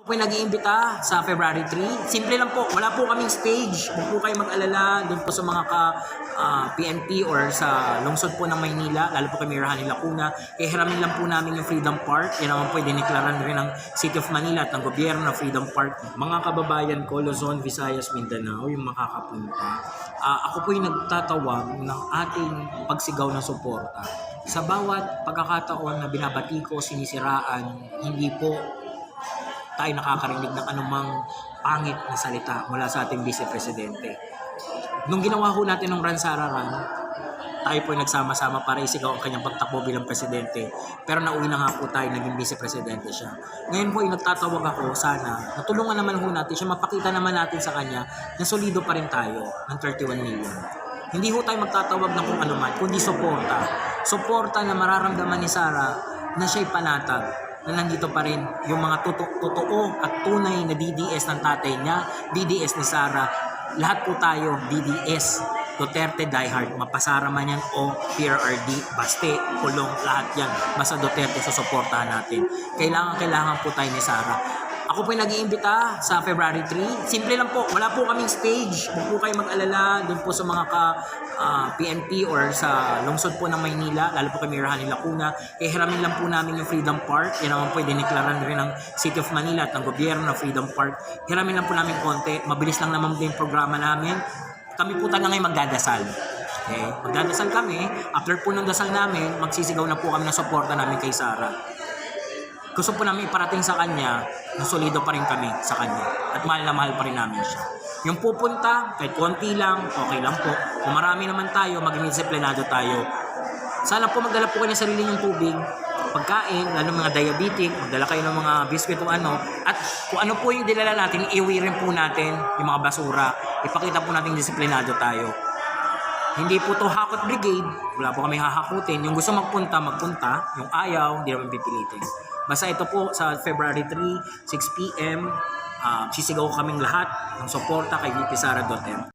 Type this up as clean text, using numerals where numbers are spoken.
Po nag-iimbita sa February 3. Simple lang po, wala po kaming stage. Huwag po kayo mag-alala doon po sa mga PNP or sa lungsod po ng Maynila, lalo po kay Mayor Hani Lacuna. Hiramin lang po namin yung Freedom Park. Yan naman po diniklaran rin ng City of Manila at ng gobyerno na Freedom Park. Mga kababayan ko, Luzon, Visayas, Mindanao, yung makakapunta. Ako po yung nagtatawag ng ating pagsigaw ng suporta. Sa bawat pagkakataon na binabati ko, sinisiraan, hindi po tayo nakakarinig ng anumang pangit na salita mula sa ating Vice Presidente. Nung ginawa ho natin ng Ransararan, tayo po nagsama-sama para isigaw ang kanyang pagtakbo bilang Presidente. Pero nauwi na nga po tayo, naging Vice Presidente siya. Ngayon po, nagtatawag ako sana, natulungan naman ho natin siya, mapakita naman natin sa kanya na solido pa rin tayo ng 31 million. Hindi ho tayo magtatawag ng kung ano man, kundi suporta. Suporta na mararamdaman ni Sara na siya'y panatag, na nandito pa rin yung mga totoo at tunay na DDS ng tatay niya, DDS ni Sara. Lahat po tayo DDS, Duterte diehard, mapasara man yan o PRRD, Baste, Kulong, lahat yan. Basta Duterte, susuportahan natin. Kailangan po tayo ni Sara. Ako po nag-iimbita sa February 3. Simple lang po, wala po kaming stage. Huwag po kayo mag-alala doon po sa mga PNP or sa lungsod po ng Maynila, lalo po kay Mayor Hani Lacuna. Hiramin lang po namin yung Freedom Park. Yan naman po diniklaran rin ng City of Manila at ng gobyerno na Freedom Park. Hiramin lang po namin konti. Mabilis lang naman din yung programa namin. Kami po talaga ngayon magdadasal. Okay? Magdadasal kami. After po ng dasal namin, magsisigaw na po kami ng suporta namin kay Sara. Gusto po namin iparating sa kanya na solido pa rin kami sa kanya at mahal na mahal pa rin namin siya. Yung pupunta, kahit konti lang, okay lang po. Kung marami naman tayo, maging disiplinado tayo. Sana po magdala po kayo ng sarili niyong tubig, pagkain, lalo mga diabetic, magdala kayo ng mga biscuit o ano. At kung ano po yung dinala natin, iuwi rin po natin yung mga basura. Ipakita po natin disiplinado tayo. Hindi po to hakot brigade, wala po kami hahakutin. Yung gusto magpunta, yung ayaw, hindi naman pipilitin. Basta ito po sa February 3, 6 p.m. Sisigaw kaming lahat ng suporta kay VP Sara Duterte.